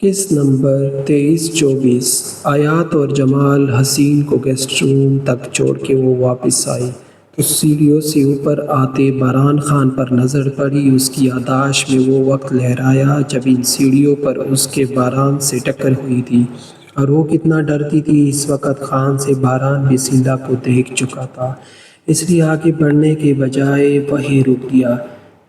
قسط نمبر 2324 آیات اور جمال حسین کو گیسٹ روم تک چھوڑ کے وہ واپس آئی تو سیڑھیوں سے اوپر آتے باران خان پر نظر پڑی۔ اس کی یادداشت میں وہ وقت لہرایا جب ان سیڑھیوں پر اس کے باران سے ٹکر ہوئی تھی، اور وہ کتنا ڈرتی تھی۔ اس وقت خان سے باران بھی سیلا کو دیکھ چکا تھا، اس لیے آگے بڑھنے کے بجائے وہیں رک گیا۔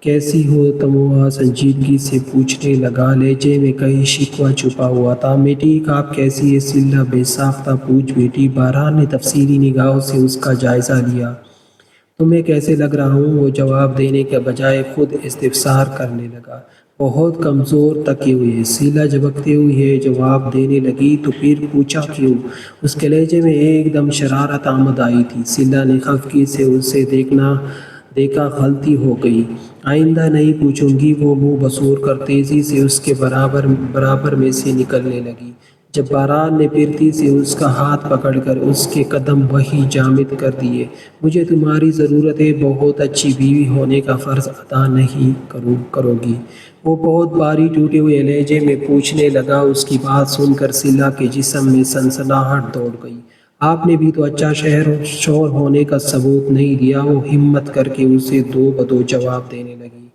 کیسی ہو تموا سنجیدگی سے پوچھنے لگا، لہجے میں کہیں شکوہ چھپا ہوا تھا۔ میں ٹھیک، آپ کیسی ہے؟ سیلا بے ساختہ پوچھ بیٹھی۔ باران نے تفصیلی نگاہوں سے اس کا جائزہ لیا۔ تمہیں کیسے لگ رہا ہوں؟ وہ جواب دینے کے بجائے خود استفسار کرنے لگا۔ بہت کمزور تکے ہوئے، سیلا جھبکتے ہوئے جواب دینے لگی۔ تو پھر پوچھا کیوں؟ اس کے لہجے میں ایک دم شرارت آمد آئی تھی۔ سیلا نے خفگی سے اسے دیکھا، غلطی ہو گئی، آئندہ نہیں پوچھوں گی۔ وہ منہ بسور کر تیزی سے اس کے برابر میں سے نکلنے لگی، جب باران نے پھرتی سے اس کا ہاتھ پکڑ کر اس کے قدم وہیں جامد کر دیے۔ مجھے تمہاری ضرورت ہے، بہت اچھی بیوی ہونے کا فرض ادا نہیں کرو گی؟ وہ بہت بھاری ٹوٹے ہوئے لہجے میں پوچھنے لگا۔ اس کی بات سن کر سیلا کے جسم میں سنسناہٹ دوڑ گئی۔ آپ نے بھی تو اچھا شوہر ہونے کا ثبوت نہیں دیا۔ وہ ہمت کر کے اسے دو بدو جواب دینے لگی۔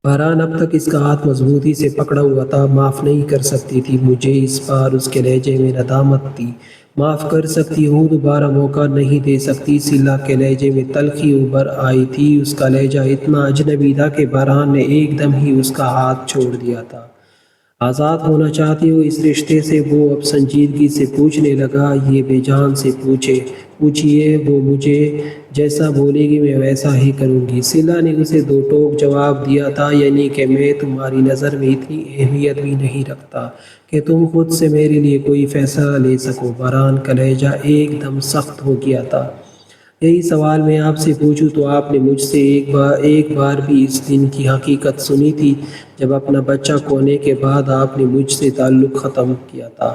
باران اب تک اس کا ہاتھ مضبوطی سے پکڑا ہوا تھا۔ معاف نہیں کر سکتی تھی مجھے؟ اس بار اس کے لہجے میں ندامت تھی۔ معاف کر سکتی ہوں، دوبارہ موقع نہیں دے سکتی۔ سیلا کے لہجے میں تلخی ابھر آئی تھی۔ اس کا لہجہ اتنا اجنبی تھا کہ باران نے ایک دم ہی اس کا ہاتھ چھوڑ دیا تھا۔ آزاد ہونا چاہتی ہو اس رشتے سے؟ وہ اب سنجیدگی سے پوچھنے لگا۔ یہ بے جان سے پوچھئے، وہ مجھے جیسا بولے گی میں ویسا ہی کروں گی۔ سیلا نے اسے دو ٹوک جواب دیا تھا، یعنی کہ میں تمہاری نظر میں اتنی اہمیت بھی نہیں رکھتا کہ تم خود سے میرے لیے کوئی فیصلہ لے سکو۔ باران کا لہجہ ایک دم سخت ہو گیا تھا۔ یہی سوال میں آپ سے پوچھوں تو آپ نے مجھ سے ایک بار بھی اس دن کی حقیقت سنی تھی جب اپنا بچہ کھونے کے بعد آپ نے مجھ سے تعلق ختم کیا تھا؟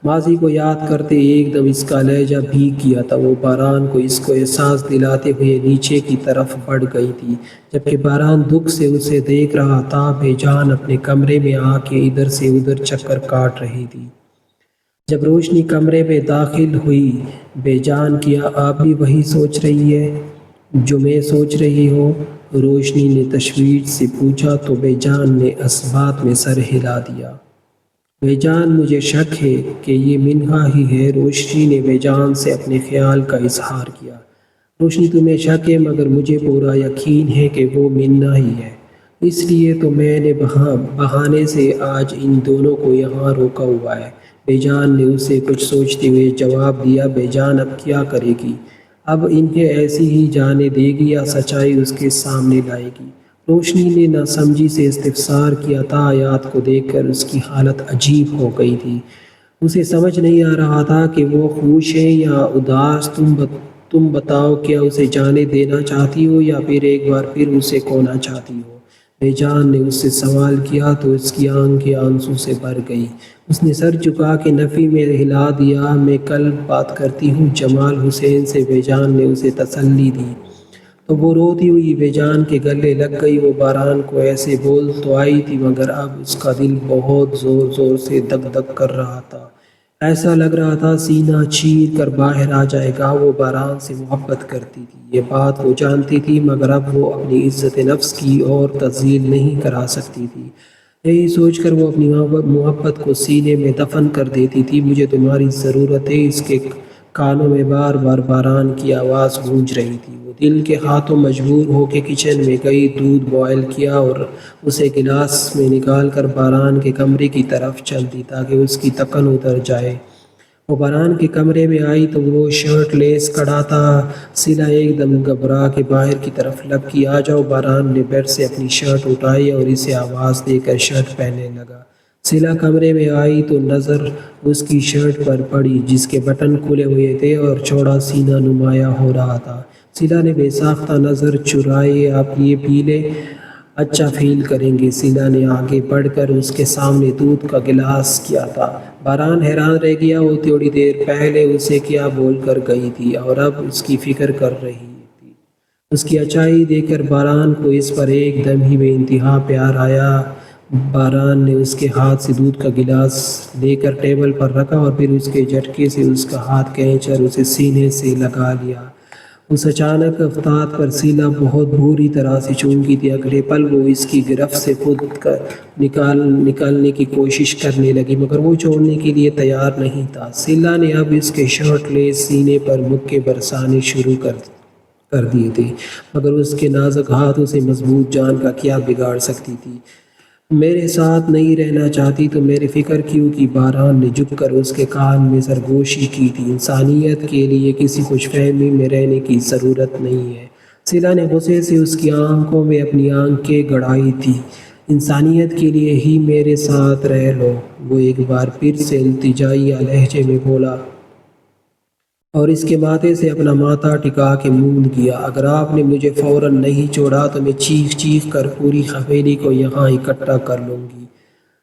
ماضی کو یاد کرتے ایک دم اس کا لہجہ بھیگ گیا تھا۔ وہ باران کو اس کو احساس دلاتے ہوئے نیچے کی طرف بڑھ گئی تھی، جبکہ باران دکھ سے اسے دیکھ رہا تھا۔ بے جان اپنے کمرے میں آ کے ادھر سے ادھر چکر کاٹ رہی تھی۔ جب روشنی کمرے میں داخل ہوئی، بے جان، کیا آپ بھی وہی سوچ رہی ہے جو میں سوچ رہی ہوں؟ روشنی نے تشویش سے پوچھا تو بے جان نے اثبات میں سر ہلا دیا۔ بے جان، مجھے شک ہے کہ یہ منہا ہی ہے۔ روشنی نے بے جان سے اپنے خیال کا اظہار کیا۔ روشنی، تمہیں شک ہے، مگر مجھے پورا یقین ہے کہ وہ منہا ہی ہے۔ اس لیے تو میں نے بہانے سے آج ان دونوں کو یہاں روکا ہوا ہے۔ بے جان نے اسے کچھ سوچتے ہوئے جواب دیا۔ بے جان اب کیا کرے گی؟ اب انہیں ایسی ہی جانے دے گی یا سچائی اس کے سامنے لائے گی؟ روشنی نے ناسمجھی سے استفسار کیا تھا۔ آیات کو دیکھ کر اس کی حالت عجیب ہو گئی تھی۔ اسے سمجھ نہیں آ رہا تھا کہ وہ خوش ہے یا اداس۔ تم بتاؤ، کیا اسے جانے دینا چاہتی ہو یا پھر ایک بار پھر اسے کھونا چاہتی ہو؟ بے جان نے اس سے سوال کیا تو اس کی آنکھیں آنسو سے بھر گئی۔ اس نے سر جھکا کے نفی میں ہلا دیا۔ میں کل بات کرتی ہوں جمال حسین سے، بے جان نے اسے تسلی دی تو وہ روتی ہوئی بے جان کے گلے لگ گئی۔ وہ باران کو ایسے بول تو آئی تھی مگر اب اس کا دل بہت زور زور سے دھک دھک کر رہا تھا۔ ایسا لگ رہا تھا سینہ چیر کر باہر آ جائے گا۔ وہ باران سے محبت کرتی تھی، یہ بات وہ جانتی تھی، مگر اب وہ اپنی عزت نفس کی اور تذلیل نہیں کرا سکتی تھی۔ یہی سوچ کر وہ اپنی محبت کو سینے میں دفن کر دیتی تھی۔ مجھے تمہاری ضرورت ہے، اس کے کانوں میں بار بار باران کی آواز گونج رہی تھی۔ وہ دل کے ہاتھوں مجبور ہو کے کچن میں گئی، دودھ بوائل کیا اور اسے گلاس میں نکال کر باران کے کمرے کی طرف چل دی تاکہ اس کی تکن اتر جائے۔ وہ باران کے کمرے میں آئی تو وہ شرٹ لیس کھڑا تھا۔ سیلا ایک دم گھبرا کے باہر کی طرف لپکی۔ آ جاؤ۔ باران نے بیڈ سے اپنی شرٹ اٹھائی اور اسے آواز دے کر شرٹ پہننے لگا۔ سیلا کمرے میں آئی تو نظر اس کی شرٹ پر پڑی جس کے بٹن کھلے ہوئے تھے اور چوڑا سینہ نمایاں ہو رہا تھا۔ سیلا نے بے ساختہ نظر چرائی۔ آپ یہ پی لیں، اچھا فیل کریں گے۔ سیلا نے آگے بڑھ کر اس کے سامنے دودھ کا گلاس کیا تھا۔ باران حیران رہ گیا۔ وہ تھوڑی دیر پہلے اسے کیا بول کر گئی تھی اور اب اس کی فکر کر رہی تھی۔ اس کی اچھائی دیکھ کر باران کو اس پر ایک دم ہی بے انتہا پیار آیا۔ باران نے اس کے ہاتھ سے دودھ کا گلاس لے کر ٹیبل پر رکھا اور پھر اس کے جھٹکے سے اس کا ہاتھ کھینچ کر اسے سینے سے لگا لیا۔ اس اچانک افتاد پر سیلا بہت بری طرح سے چونکی تھی۔ اگلے پل وہ اس کی گرفت سے خود نکالنے کی کوشش کرنے لگی مگر وہ چھوڑنے کے لیے تیار نہیں تھا۔ سیلا نے اب اس کے شرٹ لیس سینے پر مکے برسانے شروع کر دیے تھے مگر اس کے نازک ہاتھ اسے مضبوط جان کا کیا بگاڑ سکتی تھی۔ میرے ساتھ نہیں رہنا چاہتی تو میری فکر کیوں کی؟ باران نے جھک کر اس کے کان میں سرگوشی کی تھی۔ انسانیت کے لیے کسی خوش فہمی میں رہنے کی ضرورت نہیں ہے۔ سیلا نے غصے سے اس کی آنکھوں میں اپنی آنکھیں گڑائی تھی۔ انسانیت کے لیے ہی میرے ساتھ رہ لو، وہ ایک بار پھر سے التجائیہ لہجے میں بولا اور اس کے ماتھے سے اپنا ماتھا ٹکا کے موند گیا۔ اگر آپ نے مجھے فوراً نہیں چھوڑا تو میں چیخ چیخ کر پوری حویلی کو یہاں اکٹھا کر لوں گی۔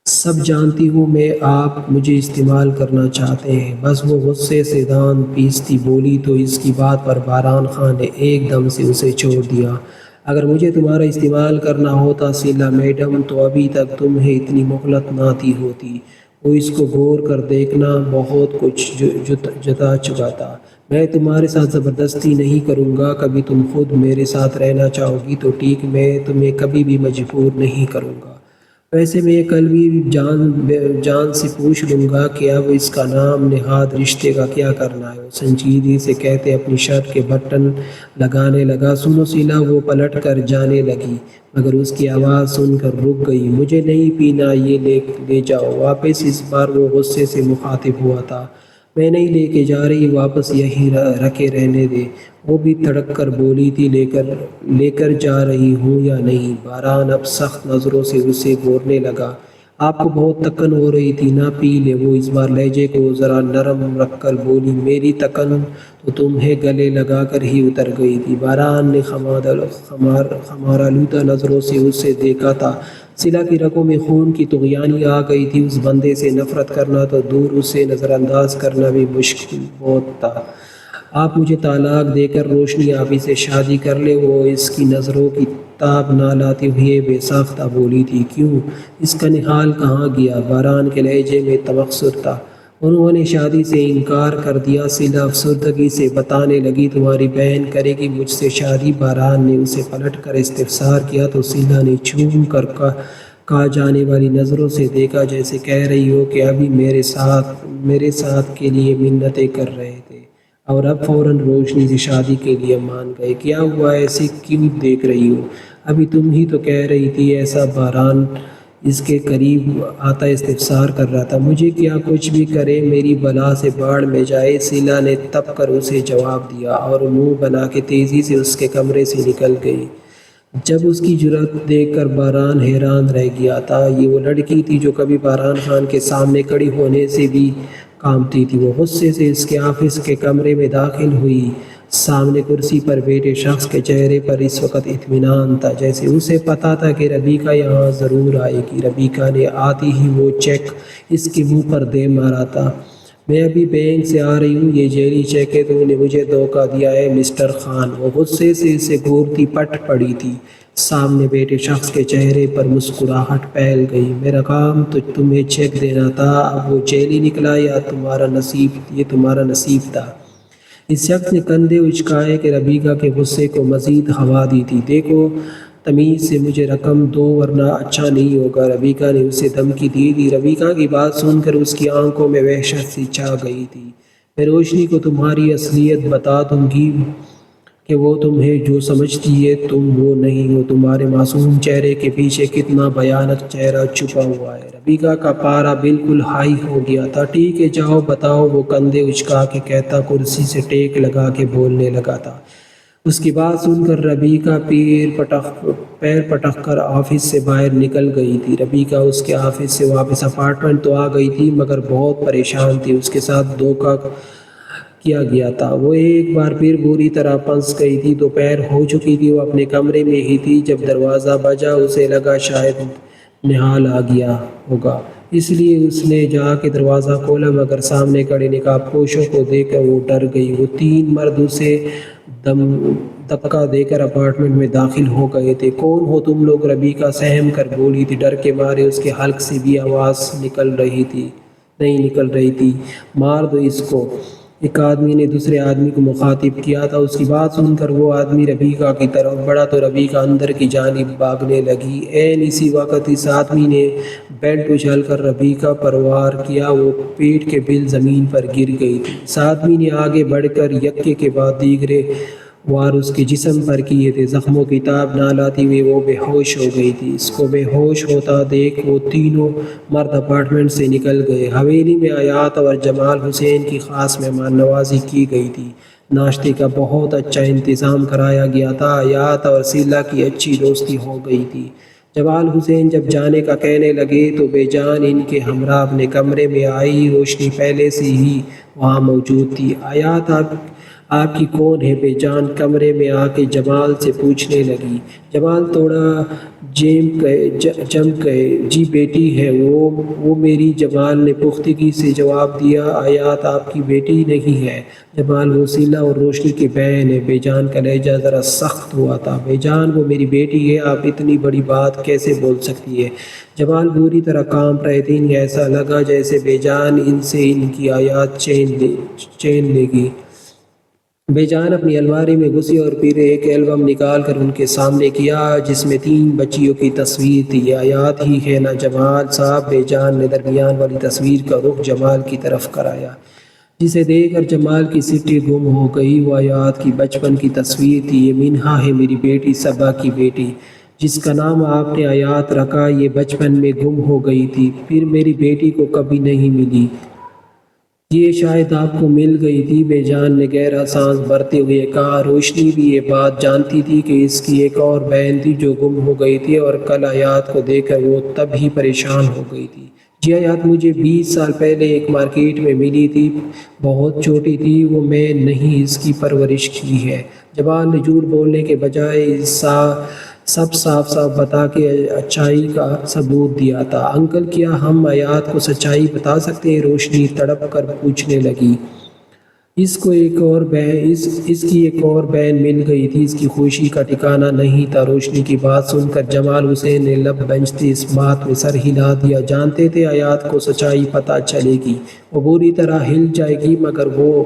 سب جانتی ہوں میں آپ مجھے استعمال کرنا چاہتے ہیں۔ بس وہ غصے سے دان پیستی بولی تو اس کی بات پر باران خان نے ایک دم سے اسے چھوڑ دیا۔ اگر مجھے تمہارا استعمال کرنا ہوتا سیلا میڈم تو ابھی تک تمہیں اتنی مہلت نہ دی ہوتی۔ وہ اس کو غور کر دیکھنا بہت کچھ جتا چکا تھا۔ میں تمہارے ساتھ زبردستی نہیں کروں گا۔ کبھی تم خود میرے ساتھ رہنا چاہو گی تو ٹھیک، میں تمہیں کبھی بھی مجبور نہیں کروں گا۔ ویسے میں کل بھی جان سے پوچھ لوں گا کہ اب اس کا نام نہاد رشتے کا کیا کرنا ہے۔ وہ سنجیدگی سے کہتے اپنی شرٹ کے بٹن لگانے لگا۔ سنو سیلا، وہ پلٹ کر جانے لگی مگر اس کی آواز سن کر رک گئی۔ مجھے نہیں پینا، یہ لے جاؤ واپس۔ اس بار وہ غصے سے مخاطب ہوا تھا۔ میں نہیں لے کے جا رہی، واپس یہیں رکھے رہنے دے۔ وہ بھی تڑک کر بولی تھی، لے کر جا رہی ہوں یا نہیں؟ باران اب سخت نظروں سے اسے گورنے لگا۔ آپ کو بہت تکن ہو رہی تھی نا، پی لے۔ وہ اس بار لہجے کو ذرا نرم رکھ کر بولی، میری تکن تو تمہیں گلے لگا کر ہی اتر گئی تھی۔ باران نے خمارآلودہ نظروں سے اسے دیکھا تھا۔ سیلا کی رگوں میں خون کی طغیانی آ گئی تھی۔ اس بندے سے نفرت کرنا تو دور، اسے نظر انداز کرنا بھی مشکل بہت تھا۔ آپ مجھے طلاق دے کر روشنی آپی سے شادی کر لے۔ وہ اس کی نظروں کی تاب نہ لاتے ہوئے بے ساختہ بولی تھی، کیوں؟ اس کا نحال کہاں گیا؟ باران کے لہجے میں تمسخر تھا۔ انہوں نے شادی سے انکار کر دیا۔ سیلا افسردگی سے بتانے لگی، تمہاری بہن کرے گی مجھ سے شادی؟ باران نے اسے پلٹ کر استفسار کیا تو سیلا نے چھوم کر کہا جانے والی نظروں سے دیکھا، جیسے کہہ رہی ہو کہ ابھی میرے ساتھ کے لیے منتیں کر رہے تھے اور اب فوراً روشنی سے شادی کے لیے مان گئے۔ کیا ہوا؟ ایسے کیوں دیکھ رہی ہو؟ ابھی تم ہی تو کہہ رہی تھی ایسا۔ باران اس کے قریب آتا استفسار کر رہا تھا۔ مجھے کیا، کچھ بھی کرے، میری بلا سے باڑ میں جائے، سیلا نے تپ کر اسے جواب دیا اور منہ بنا کے تیزی سے اس کے کمرے سے نکل گئی۔ جب اس کی جرأت دیکھ کر باران حیران رہ گیا تھا۔ یہ وہ لڑکی تھی جو کبھی باران خان کے سامنے کھڑی ہونے سے بھی کانپتی تھی۔ وہ غصے سے اس کے آفس کے کمرے میں داخل ہوئی۔ سامنے کرسی پر بیٹھے شخص کے چہرے پر اس وقت اطمینان تھا، جیسے اسے پتا تھا کہ ربیکہ یہاں ضرور آئے گی۔ ربیکہ نے آتی ہی وہ چیک اس کے منہ پر دے مارا تھا۔ میں ابھی بینک سے آ رہی ہوں، یہ جعلی چیک ہے، تم نے مجھے دھوکہ دیا ہے مسٹر خان۔ وہ غصے سے اسے گھورتی پٹ پڑی تھی۔ سامنے بیٹھے شخص کے چہرے پر مسکراہٹ پھیل گئی۔ میرا کام تو تمہیں چیک دینا تھا، اب وہ جعلی نکلا یہ تمہارا نصیب تھا۔ اس شخص نے کندھے اچکائے کہ ربیکہ کے غصے کو مزید ہوا دی تھی۔ دیکھو، تمیز سے مجھے رقم دو ورنہ اچھا نہیں ہوگا، ربیکہ نے اسے دھمکی دی تھی۔ ربیکہ کی بات سن کر اس کی آنکھوں میں وحشت سی چھا گئی تھی۔ میں روشنی کو تمہاری اصلیت بتا دوں گی کہ وہ تمہیں جو سمجھتی ہے تم وہ نہیں ہو۔ تمہارے معصوم چہرے کے پیچھے کتنا بھیانک چہرہ چھپا ہوا ہے۔ ربیکہ کا پارا بالکل ہائی ہو گیا تھا۔ ٹھیک ہے، جاؤ بتاؤ، وہ کندھے اچکا کے کہتا کرسی سے ٹیک لگا کے بولنے لگا تھا۔ اس کی بات سن کر ربیکہ پیر پٹک کر آفس سے باہر نکل گئی تھی۔ ربیکہ اس کے آفس سے واپس اپارٹمنٹ تو آ گئی تھی مگر بہت پریشان تھی۔ اس کے ساتھ دھوکہ کیا گیا تھا۔ وہ ایک بار پھر بری طرح پھنس گئی تھی۔ دوپہر ہو چکی تھی، وہ اپنے کمرے میں ہی تھی جب دروازہ بجا۔ اسے لگا شاید نہال آ گیا ہوگا۔ اس لیے اس نے جا کے دروازہ کھولا، مگر سامنے کھڑے نقاب پوشوں کو دیکھ کر وہ ڈر گئی۔ وہ 3 مرد اسے دھکا دے کر اپارٹمنٹ میں داخل ہو گئے تھے۔ کون ہو تم لوگ؟ ربیکہ سہم کر بولی تھی۔ ڈر کے مارے اس کے حلق سے بھی آواز نہیں نکل رہی تھی۔ مار دو اس کو، ایک آدمی نے دوسرے آدمی کو مخاطب کیا تھا۔ اس کی بات سن کر وہ آدمی ربیکہ کی طرف بڑھا تو ربیکہ اندر کی جانب بھاگنے لگی۔ عین اسی وقت اس آدمی نے بیلٹ اچھال کر ربیکہ پر وار کیا۔ وہ پیٹ کے بل زمین پر گر گئی تھی۔ اس آدمی نے آگے بڑھ کر یکے کے بعد دیگرے وار اس کے جسم پر کیے تھے۔ زخموں کی تاب نہ لاتی ہوئی وہ بے ہوش ہو گئی تھی۔ اس کو بے ہوش ہوتا دیکھ وہ تینوں مرد اپارٹمنٹ سے نکل گئے۔ حویلی میں حیات اور جمال حسین کی خاص مہمان نوازی کی گئی تھی۔ ناشتے کا بہت اچھا انتظام کرایا گیا تھا۔ حیات اور سیلا کی اچھی دوستی ہو گئی تھی۔ جمال حسین جب جانے کا کہنے لگے تو بے جان ان کے ہمراہ اپنے کمرے میں آئی۔ روشنی پہلے سے ہی وہاں موجود تھی۔ حیات آپ کی کون ہے؟ بے جان کمرے میں آ کے جمال سے پوچھنے لگی۔ جمال تھوڑا جم گئے۔ جی بیٹی ہے وہ میری، جمال نے پختگی سے جواب دیا۔ حیات آپ کی بیٹی نہیں ہے جمال، وہ سیلا اور روشنی کی بہن ہے۔ بے جان کا لہجہ ذرا سخت ہوا تھا۔ بے جان وہ میری بیٹی ہے، آپ اتنی بڑی بات کیسے بول سکتی ہے؟ جمال بری طرح کانپ رہے تھے۔ انہیں ایسا لگا جیسے بے جان ان سے ان کی حیات چین لے گی۔ بے جان اپنی الماری میں گھسی اور پھر ایک البم نکال کر ان کے سامنے کیا جس میں 3 بچیوں کی تصویر تھی۔ یہ حیات ہی ہے نا جمال صاحب؟ بے جان نے درمیان والی تصویر کا رخ جمال کی طرف کرایا، جسے دیکھ کر جمال کی سٹی گم ہو گئی۔ وہ حیات کی بچپن کی تصویر تھی۔ یہ منہا ہے میری بیٹی، صبا کی بیٹی، جس کا نام آپ نے حیات رکھا۔ یہ بچپن میں گم ہو گئی تھی، پھر میری بیٹی کو کبھی نہیں ملی۔ یہ شاید آپ کو مل گئی تھی، بے جان نے گہرا سانس بھرتے ہوئے کہا۔ روشنی بھی یہ بات جانتی تھی کہ اس کی ایک اور بہن تھی جو گم ہو گئی تھی، اور کل حیات کو دیکھ کر وہ تب ہی پریشان ہو گئی تھی۔ جی حیات مجھے 20 سال پہلے ایک مارکیٹ میں ملی تھی، بہت چھوٹی تھی وہ، میں نہیں اس کی پرورش کی ہے۔ جمال نے جھوٹ بولنے کے بجائے سب صاف بتا کے اچھائی کا ثبوت دیا تھا۔ انکل کیا ہم حیات کو سچائی بتا سکتے ہیں؟ روشنی تڑپ کر پوچھنے لگی۔ اس کی ایک اور بہن مل گئی تھی، اس کی خوشی کا ٹھکانہ نہیں تھا۔ روشنی کی بات سن کر جمال حسین نے لب بھنجتے اس بات میں سر ہلا دیا۔ جانتے تھے حیات کو سچائی پتہ چلے گی، وہ بری طرح ہل جائے گی، مگر وہ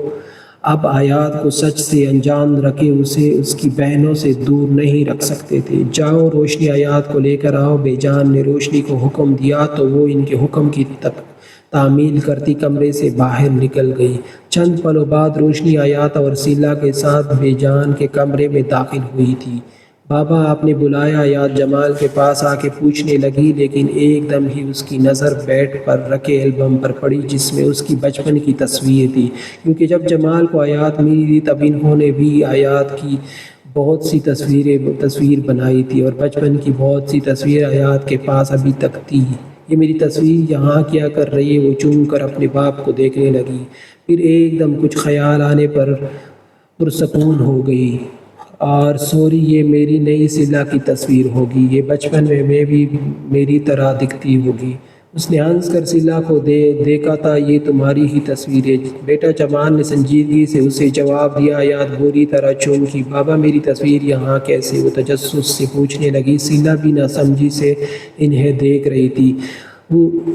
اب حیات کو سچ سے انجان رکھے اسے اس کی بہنوں سے دور نہیں رکھ سکتے تھے۔ جاؤ روشنی حیات کو لے کر آؤ۔ بے جان نے روشنی کو حکم دیا تو وہ ان کے حکم کی تعمیل کرتی کمرے سے باہر نکل گئی۔ چند پلوں بعد روشنی حیات اور سیلا کے ساتھ بے جان کے کمرے میں داخل ہوئی تھی۔ بابا آپ نے بلایا؟ حیات جمال کے پاس آ کے پوچھنے لگی، لیکن ایک دم ہی اس کی نظر بیڈ پر رکھے البم پر پڑی جس میں اس کی بچپن کی تصویر تھی، کیونکہ جب جمال کو حیات ملی تھی تب انہوں نے بھی حیات کی بہت سی تصویر بنائی تھی، اور بچپن کی بہت سی تصویر حیات کے پاس ابھی تک تھی۔ یہ میری تصویر یہاں کیا کر رہی ہے؟ وہ چون کر اپنے باپ کو دیکھنے لگی، پھر ایک دم کچھ خیال آنے پر پرسکون ہو گئی۔ اور سوری، یہ میری نئی سیلا کی تصویر ہوگی، یہ بچپن میں بھی میری طرح دکھتی ہوگی۔ اس نے ہنس کر سیلا کو دیکھا تھا۔ یہ تمہاری ہی تصویر ہے بیٹا، جمال نے سنجیدگی سے اسے جواب دیا۔ حیات بری طرح چونکی۔ بابا میری تصویر یہاں کیسے؟ وہ تجسس سے پوچھنے لگی۔ سیلا بھی نہ سمجھی سے انہیں دیکھ رہی تھی،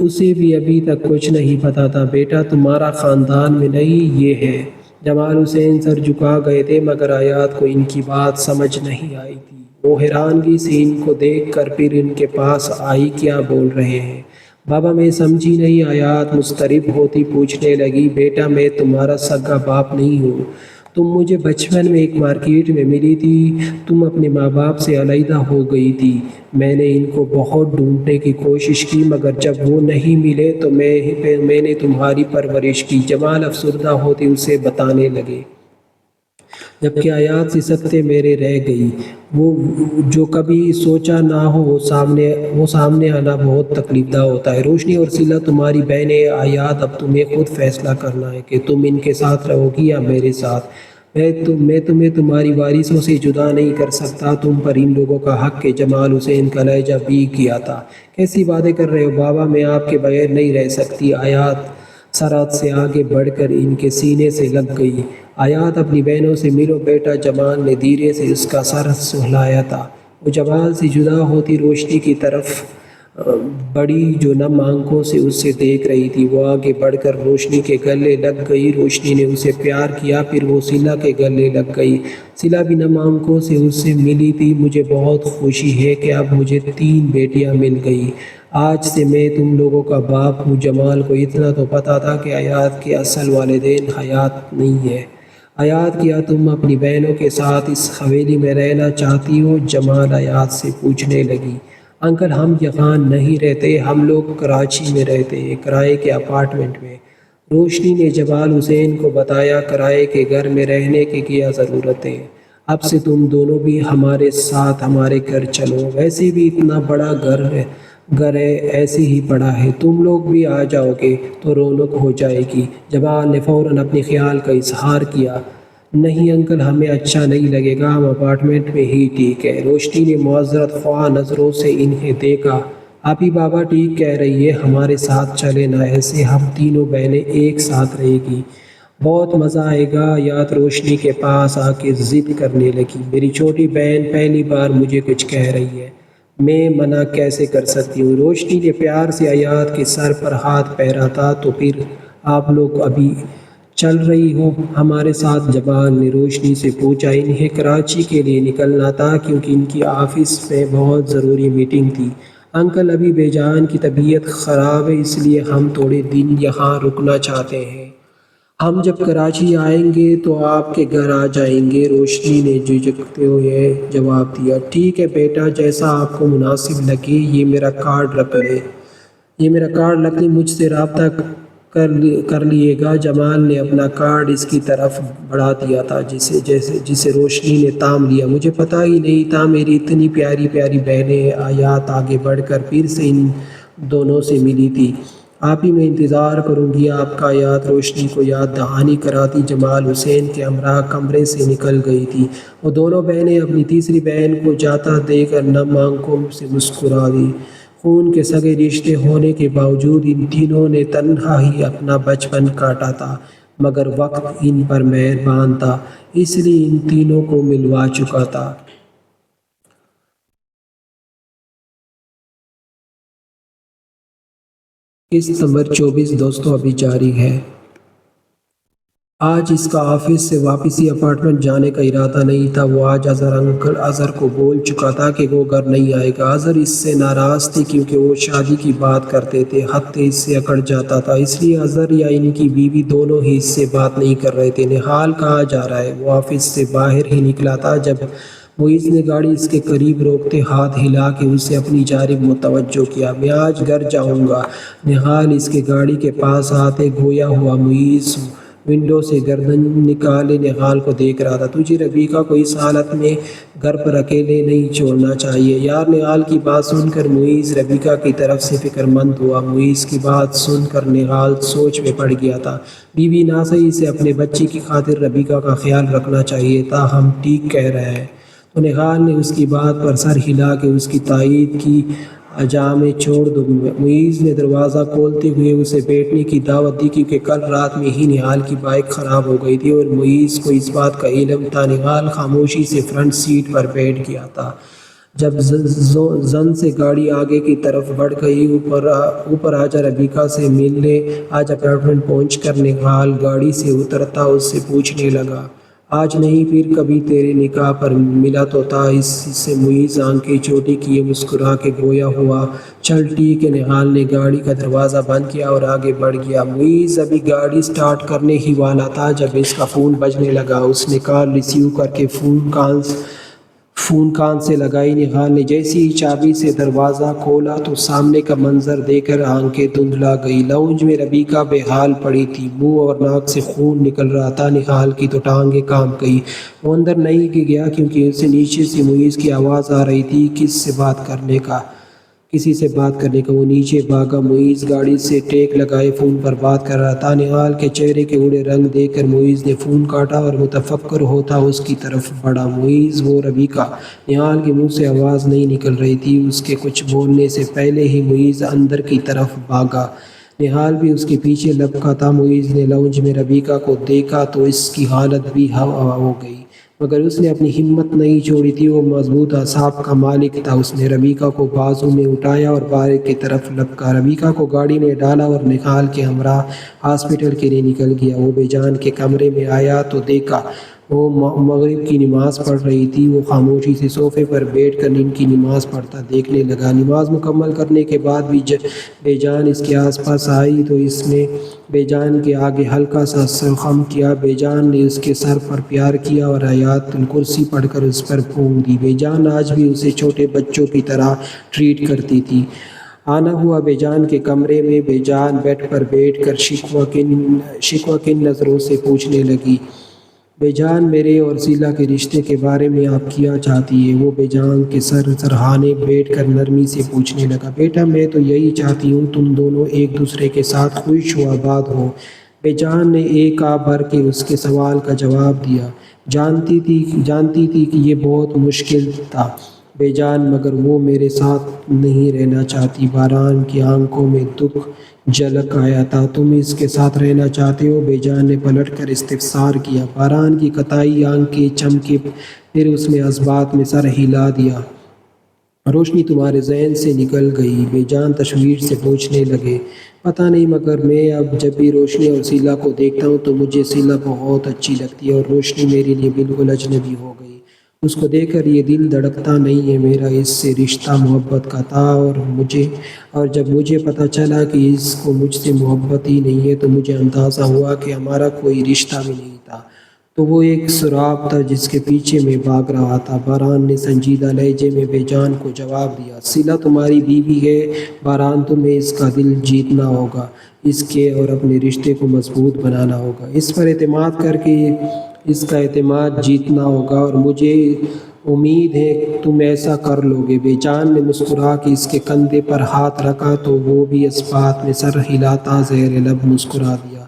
اسے بھی ابھی تک کچھ نہیں پتا تھا۔ بیٹا تمہارا خاندان میں نہیں یہ ہے؟ جمال حسین سر جھکا گئے تھے، مگر حیات کو ان کی بات سمجھ نہیں آئی تھی۔ وہ حیرانگی سے ان کو دیکھ کر پھر ان کے پاس آئی۔ کیا بول رہے ہیں بابا؟ میں سمجھی نہیں۔ حیات مضطرب ہوتی پوچھنے لگی۔ بیٹا میں تمہارا سگا باپ نہیں ہوں، تم مجھے بچپن میں ایک مارکیٹ میں ملی تھی، تم اپنے ماں باپ سے علیحدہ ہو گئی تھی۔ میں نے ان کو بہت ڈھونڈنے کی کوشش کی، مگر جب وہ نہیں ملے تو میں نے تمہاری پرورش کی۔ جمال افسردہ ہوتے اسے بتانے لگے۔ جبکہ حیات سی سکتے میرے رہ گئی، وہ جو کبھی سوچا نہ ہو وہ سامنے آنا بہت تکلیف دہ ہوتا ہے۔ روشنی اور سیلا تمہاری بہنیں، حیات اب تمہیں خود فیصلہ کرنا ہے کہ تم ان کے ساتھ رہو گی یا میرے ساتھ۔ میں تمہیں تمہاری وارثوں سے جدا نہیں کر سکتا، تم پر ان لوگوں کا حق ہے۔ جمال حسین کا لہجہ بھیگ گیا تھا۔ کیسی باتیں کر رہے ہو بابا، میں آپ کے بغیر نہیں رہ سکتی۔ آیات سرحد سے آگے بڑھ کر ان کے سینے سے لگ گئی۔ آیات اپنی بہنوں سے ملو بیٹا، جمال نے دھیرے سے اس کا سر سہلایا تھا۔ وہ جمال سے جدا ہوتی روشنی کی طرف بڑی جو نم آنکھوں سے اسے دیکھ رہی تھی۔ وہ آگے بڑھ کر روشنی کے گلے لگ گئی۔ روشنی نے اسے پیار کیا، پھر وہ صلہ کے گلے لگ گئی۔ صلہ بھی نم آنکھوں سے اس سے ملی تھی۔ مجھے بہت خوشی ہے کہ اب مجھے 3 بیٹیاں مل گئی۔ آج سے میں تم لوگوں کا باپ ہوں۔ جمال کو اتنا تو پتا تھا کہ آیات کے اصل والدین حیات نہیں ہے۔ آیات، کیا تم اپنی بہنوں کے ساتھ اس حویلی میں رہنا چاہتی ہو؟ جمال آیات سے پوچھنے لگی۔ انکل، ہم یہاں نہیں رہتے، ہم لوگ کراچی میں رہتے ہیں، کرائے کے اپارٹمنٹ میں۔ روشنی نے جمال حسین کو بتایا، کرائے کے گھر میں رہنے کی کیا ضرورت ہے؟ اب سے تم دونوں بھی ہمارے ساتھ ہمارے گھر چلو، ویسے بھی اتنا بڑا گھر ہے ایسے ہی پڑا ہے، تم لوگ بھی آ جاؤ گے تو رونق ہو جائے گی۔ جمال نے فوراً اپنے خیال کا اظہار کیا۔ نہیں انکل، ہمیں اچھا نہیں لگے گا، ہم اپارٹمنٹ میں ہی ٹھیک ہے۔ روشنی نے معذرت خواہ نظروں سے انہیں دیکھا۔ آپ ہی بابا ٹھیک کہہ رہی ہے، ہمارے ساتھ چلے نا، ایسے ہم تینوں بہنیں ایک ساتھ رہے گی، بہت مزہ آئے گا۔ آیات روشنی کے پاس آ کے ضد کرنے لگی۔ میری چھوٹی بہن پہلی بار مجھے کچھ کہہ رہی ہے، میں منع کیسے کر سکتی ہوں؟ روشنی نے پیار سے آیات کے سر پر ہاتھ پھیرا تھا۔ تو پھر آپ لوگ ابھی چل رہی ہو ہمارے ساتھ؟ جمال نے روشنی سے پوچھا۔ انہیں کراچی کے لیے نکلنا تھا کیونکہ ان کی آفس میں بہت ضروری میٹنگ تھی۔ انکل، ابھی بے جان کی طبیعت خراب ہے، اس لیے ہم تھوڑے دن یہاں رکنا چاہتے ہیں۔ ہم جب کراچی آئیں گے تو آپ کے گھر آ جائیں گے، روشنی نے جھجکتے ہوئے جواب دیا۔ ٹھیک ہے بیٹا، جیسا آپ کو مناسب لگے۔ یہ میرا کارڈ رکھ لیں، مجھ سے رابطہ کر لیے گا۔ جمال نے اپنا کارڈ اس کی طرف بڑھا دیا تھا جسے روشنی نے تام لیا۔ مجھے پتہ ہی نہیں تھا میری اتنی پیاری پیاری بہنیں ہیں۔ آیات آگے بڑھ کر پھر سے ان دونوں سے ملی تھی۔ آپ ہی میں انتظار کروں گی آپ کا۔ آیات روشنی کو یاد دہانی کراتی جمال حسین کے ہمراہ کمرے سے نکل گئی تھی۔ وہ دونوں بہنیں اپنی تیسری بہن کو جاتا دیکھ کر نم آنکھوں سے مسکرا دی۔ خون کے سگے رشتے ہونے کے باوجود ان تینوں نے تنہا ہی اپنا بچپن کاٹا تھا، مگر وقت ان پر مہربان تھا، اس لیے ان تینوں کو ملوا چکا تھا۔ قسط نمبر 24 دوستوں ابھی جاری ہے۔ آج اس کا آفس سے واپسی اپارٹمنٹ جانے کا ارادہ نہیں تھا۔ وہ آج اظہر کو بول چکا تھا کہ وہ گھر نہیں آئے گا۔ اظہر اس سے ناراض تھی کیونکہ وہ شادی کی بات کرتے تھے، ہفتے اس سے اکڑ جاتا تھا، اس لیے اظہر یا ان کی بیوی دونوں ہی اس سے بات نہیں کر رہے تھے۔ نہال کہاں جا رہا ہے؟ وہ آفس سے باہر ہی نکلا تھا جب معیز نے گاڑی اس کے قریب روکتے ہاتھ ہلا کے اسے اپنی جانب متوجہ کیا۔ میں آج گھر جاؤں گا۔ نہال اس کے گاڑی کے پاس آتے گویا ہوا معیز ونڈو سے گردن نکالے نہال کو دیکھ رہا تھا۔ تجھے ربیکہ کو اس حالت میں گھر پر اکیلے نہیں چھوڑنا چاہیے یار۔ نہال کی بات سن کر معیز ربیکہ کی طرف سے فکر مند ہوا۔ معیز کی بات سن کر نہال سوچ میں پڑ گیا تھا۔ بیوی نہ صحیح سے اپنے بچے کی خاطر ربیکہ کا خیال رکھنا چاہیے تھا، ہم ٹھیک کہہ رہے ہیں۔ تو نہال نے اس کی بات پر سر ہلا کے اس کی تائید کی۔ اجامے چھوڑ دو۔ معیز نے دروازہ کھولتے ہوئے اسے بیٹھنے کی دعوت دی کیونکہ کل رات میں ہی نہال کی بائک خراب ہو گئی تھی اور معیز کو اس بات کا علم تھا۔ نہال خاموشی سے فرنٹ سیٹ پر بیٹھ گیا تھا۔ جب زن سے گاڑی آگے کی طرف بڑھ گئی، اوپر آجا ربیکہ سے ملنے۔ آج اپارٹمنٹ پہنچ کر نہال گاڑی سے اترتا اس سے پوچھنے لگا، آج نہیں پھر کبھی تیرے نکاح پر ملا تو تھا؟ اس سے معیز آنکھیں چھوٹی کیے مسکرا کے گویا ہوا، چل ٹھیک ہے۔ نہال نے گاڑی کا دروازہ بند کیا اور آگے بڑھ گیا۔ معیز ابھی گاڑی سٹارٹ کرنے ہی والا تھا جب اس کا فون بجنے لگا۔ اس نے کال ریسیو کر کے فون کان سے لگائی۔ نہال نے جیسی ہی چابی سے دروازہ کھولا تو سامنے کا منظر دیکھ کر آنکھیں دھندلا گئی۔ لاؤنج میں ربیکہ بے حال پڑی تھی، منہ اور ناک سے خون نکل رہا تھا۔ نہال کی تو ٹانگیں کانپ گئی۔ وہ اندر نہیں گیا کیونکہ اسے نیچے سے معیز کی آواز آ رہی تھی، کس سے بات کرنے کا کسی سے بات کرنے کا۔ وہ نیچے بھاگا۔ معیز گاڑی سے ٹیک لگائے فون پر بات کر رہا تھا۔ نہال کے چہرے کے اڑے رنگ دیکھ کر معیز نے فون کاٹا اور متفکر ہوتا اس کی طرف بڑھا۔ معیز، وہ ربیکہ۔ نہال کے منہ سے آواز نہیں نکل رہی تھی۔ اس کے کچھ بولنے سے پہلے ہی معیز اندر کی طرف بھاگا۔ نہال بھی اس کے پیچھے لپکا تھا۔ معیز نے لاؤنج میں ربیکہ کو دیکھا تو اس کی حالت بھی ہو گئی، مگر اس نے اپنی ہمت نہیں چھوڑی تھی۔ وہ مضبوط اعصاب کا مالک تھا۔ اس نے ربیکہ کو بازو میں اٹھایا اور باہر کی طرف لپکا۔ ربیکہ کو گاڑی میں ڈالا اور نہال کے ہمراہ ہاسپٹل کے لیے نکل گیا۔ وہ بے جان کے کمرے میں آیا تو دیکھا وہ مغرب کی نماز پڑھ رہی تھی۔ وہ خاموشی سے صوفے پر بیٹھ کر ان کی نماز پڑھتا دیکھنے لگا۔ نماز مکمل کرنے کے بعد بھی بے جان اس کے آس پاس آئی تو اس نے بے جان کے آگے ہلکا سا سر خم کیا۔ بے جان نے اس کے سر پر پیار کیا اور آیات الکرسی پڑھ کر اس پر پھونک دی۔ بے جان آج بھی اسے چھوٹے بچوں کی طرح ٹریٹ کرتی تھی۔ آنا ہوا بے جان کے کمرے میں۔ بے جان بیڈ پر بیٹھ کر شکوہ کن نظروں سے پوچھنے لگی، بے جان، میرے اور سیلا کے رشتے کے بارے میں آپ کیا چاہتی ہے؟ وہ بے جان کے سرہانے بیٹھ کر نرمی سے پوچھنے لگا، بیٹا میں تو یہی چاہتی ہوں تم دونوں ایک دوسرے کے ساتھ خوش و آباد ہو۔ بے جان نے ایک آہ بھر کے اس کے سوال کا جواب دیا۔ جانتی تھی کہ یہ بہت مشکل تھا بے جان، مگر وہ میرے ساتھ نہیں رہنا چاہتی۔ باران کی آنکھوں میں دکھ جھلک آیا تھا۔ تم اس کے ساتھ رہنا چاہتے ہو؟ بے جان نے پلٹ کر استفسار کیا۔ باران کی قطعی آنکھیں چمکی، پھر اس نے اثبات میں سر ہلا دیا۔ روشنی تمہارے ذہن سے نکل گئی؟ بے جان تشویش سے پوچھنے لگے۔ پتہ نہیں، مگر میں اب جب بھی روشنی اور سیلا کو دیکھتا ہوں تو مجھے سیلا بہت اچھی لگتی ہے اور روشنی میرے لیے بالکل اجنبی ہو گئی۔ اس کو دیکھ کر یہ دل دھڑکتا نہیں ہے۔ میرا اس سے رشتہ محبت کا تھا اور جب مجھے پتہ چلا کہ اس کو مجھ سے محبت ہی نہیں ہے تو مجھے اندازہ ہوا کہ ہمارا کوئی رشتہ بھی نہیں تھا۔ تو وہ ایک سراب تھا جس کے پیچھے میں بھاگ رہا تھا۔ باران نے سنجیدہ لہجے میں بے جان کو جواب دیا۔ سیلا تمہاری بیوی ہے باران، تمہیں اس کا دل جیتنا ہوگا، اس کے اور اپنے رشتے کو مضبوط بنانا ہوگا، اس پر اعتماد کر کے اس کا اعتماد جیتنا ہوگا، اور مجھے امید ہے تم ایسا کر لو گے۔ بے جان نے مسکرا کے اس کے کندھے پر ہاتھ رکھا تو وہ بھی اس بات میں سر ہلاتا زیر لب مسکرا دیا۔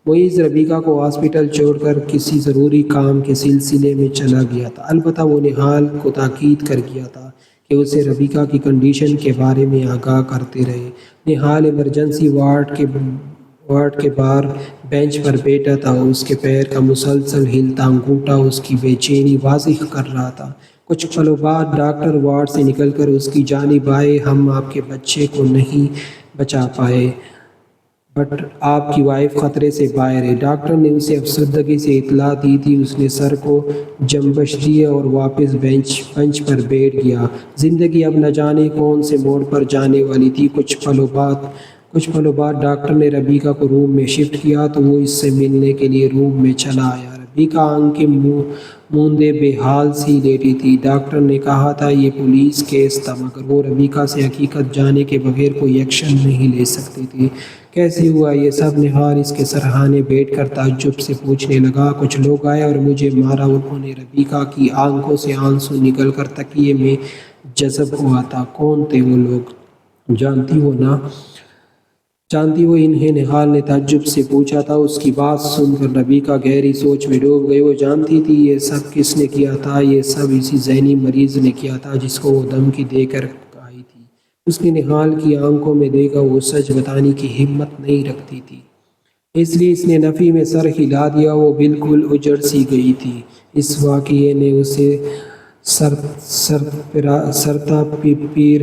معیز ربیکہ کو ہاسپٹل چھوڑ کر کسی ضروری کام کے سلسلے میں چلا گیا تھا۔ البتہ وہ نہال کو تاکید کر گیا تھا کہ اسے ربیکہ کی کنڈیشن کے بارے میں آگاہ کرتے رہے۔ نہال ایمرجنسی وارڈ کے باہر بینچ پر بیٹھا تھا۔ اس کے پیر کا مسلسل ہلتا انگوٹھا اس کی بے چینی واضح کر رہا تھا۔ کچھ پلوں بعد ڈاکٹر وارڈ سے نکل کر اس کی جانب آئے۔ ہم آپ کے بچے کو نہیں بچا پائے، بٹ آپ کی وائف خطرے سے باہر ہے، ڈاکٹر نے اسے افسردگی سے اطلاع دی تھی۔ اس نے سر کو جنبش دیا اور واپس بینچ پر بیٹھ گیا۔ زندگی اب نہ جانے کون سے موڑ پر جانے والی تھی۔ کچھ پلوں بعد ڈاکٹر نے ربیکہ کو روم میں شفٹ کیا تو وہ اس سے ملنے کے لیے روم میں چلا آیا۔ ربیکہ آنکھیں موندے بے حال سی لیٹی تھی۔ ڈاکٹر نے کہا تھا یہ پولیس کیس تھا، مگر وہ ربیکہ سے حقیقت جانے کے بغیر کوئی ایکشن نہیں لے سکتی تھی۔ کیسے ہوا یہ سب؟ نہال اس کے سرہانے بیٹھ کر تعجب سے پوچھنے لگا۔ کچھ لوگ آئے اور مجھے مارا۔ انہوں نے ربیکہ کی آنکھوں سے آنسو نکل کر تکیے میں جذب ہوا تھا۔ کون تھے وہ لوگ؟ جانتی ہو نا؟ جانتی ہو انہیں؟ نہال نے تعجب سے پوچھا تھا۔ اس کی بات سن کر ربیکہ گہری سوچ میں ڈوب گئی۔ وہ جانتی تھی یہ سب کس نے کیا تھا۔ یہ سب اسی ذہنی مریض نے کیا تھا جس کو وہ دھمکی دے کر آئی تھی۔ اس نے نہال کی آنکھوں میں دیکھا، وہ سچ بتانے کی ہمت نہیں رکھتی تھی، اس لیے اس نے نفی میں سر ہلا دیا۔ وہ بالکل اجڑ سی گئی تھی۔ اس واقعے نے اسے سرتا پیر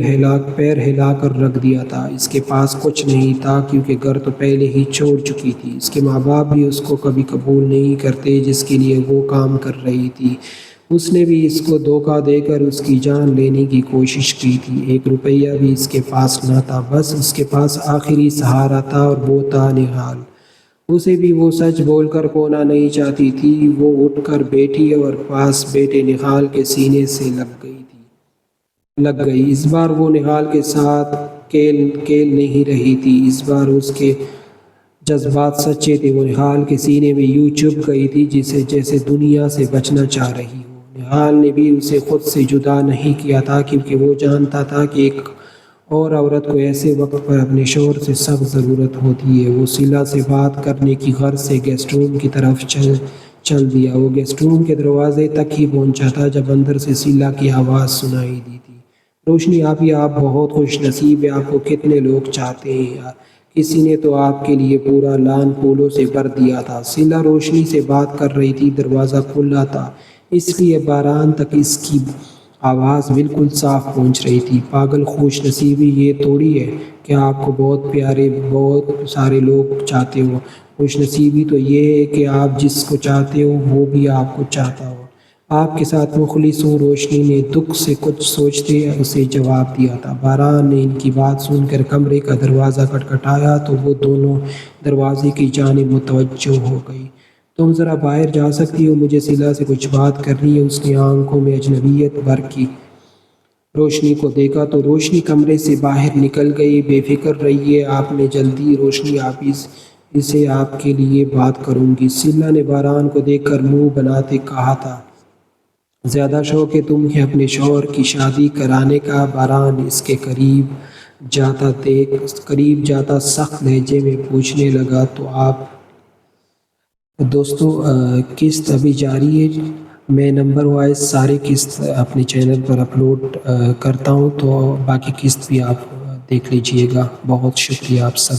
ہلا کر رکھ دیا تھا۔ اس کے پاس کچھ نہیں تھا کیونکہ گھر تو پہلے ہی چھوڑ چکی تھی۔ اس کے ماں باپ بھی اس کو کبھی قبول نہیں کرتے جس کے لیے وہ کام کر رہی تھی۔ اس نے بھی اس کو دھوکہ دے کر اس کی جان لینے کی کوشش کی تھی۔ 1 روپیہ بھی اس کے پاس نہ تھا، بس اس کے پاس آخری سہارا تھا اور وہ تھا نہال۔ اسے بھی وہ سچ بول کر کھونا نہیں چاہتی تھی۔ وہ اٹھ کر بیٹھی اور پاس بیٹھے نہال کے سینے سے لگ گئی۔ اس بار وہ نہال کے ساتھ کھیل نہیں رہی تھی، اس بار اس کے جذبات سچے تھے۔ وہ نہال کے سینے میں یوں چپھ گئی تھی جیسے دنیا سے بچنا چاہ رہی ہو۔ نہال نے بھی اسے خود سے جدا نہیں کیا تھا کیونکہ وہ جانتا تھا کہ ایک اور عورت کو ایسے وقت پر اپنے شوہر سے سخت ضرورت ہوتی ہے۔ وہ صلہ سے بات کرنے کی غرض سے گیسٹ روم کی طرف چل دیا۔ وہ گیسٹ روم کے دروازے تک ہی پہنچا تھا جب اندر سے صلہ کی آواز سنائی دی تھی۔ روشنی آپی، آپ بہت خوش نصیب ہیں، آپ کو کتنے لوگ چاہتے ہیں، کسی نے تو آپ کے لیے پورا لان پھولوں سے بھر دیا تھا۔ صلہ روشنی سے بات کر رہی تھی، دروازہ کھلا تھا، اس لیے باران تک اس کی آواز بالکل صاف پہنچ رہی تھی۔ پاگل، خوش نصیبی یہ تھوڑی ہے کہ آپ کو بہت سارے لوگ چاہتے ہو۔ خوش نصیبی تو یہ ہے کہ آپ جس کو چاہتے ہو وہ بھی آپ کو چاہتا ہو۔ آپ کے ساتھ مخلص ہوں۔ روشنی نے دکھ سے کچھ سوچتے اسے جواب دیا تھا۔ باران نے ان کی بات سن کر کمرے کا دروازہ کھٹکھٹایا تو وہ دونوں دروازے کی جانب متوجہ ہو گئی۔ تم ذرا باہر جا سکتی ہو، مجھے صلہ سے کچھ بات کرنی ہے۔ اس نے آنکھوں میں اجنبیت بھر کی روشنی کو دیکھا تو روشنی کمرے سے باہر نکل گئی۔ بے فکر رہیے، آپ نے جلدی، روشنی آپی سے آپ کے لیے بات کروں گی۔ صلہ نے باران کو دیکھ کر منہ بناتے کہا تھا، زیادہ شوق ہے تمہیں اپنے شوہر کی شادی کرانے کا؟ باران اس کے قریب جاتا سخت لہجے میں پوچھنے لگا، تو آپ؟ دوستو، قسط ابھی جاری ہے۔ میں نمبر وائز سارے قسط اپنے چینل پر اپلوڈ کرتا ہوں، تو باقی قسط بھی آپ دیکھ لیجئے گا۔ بہت شکریہ آپ سب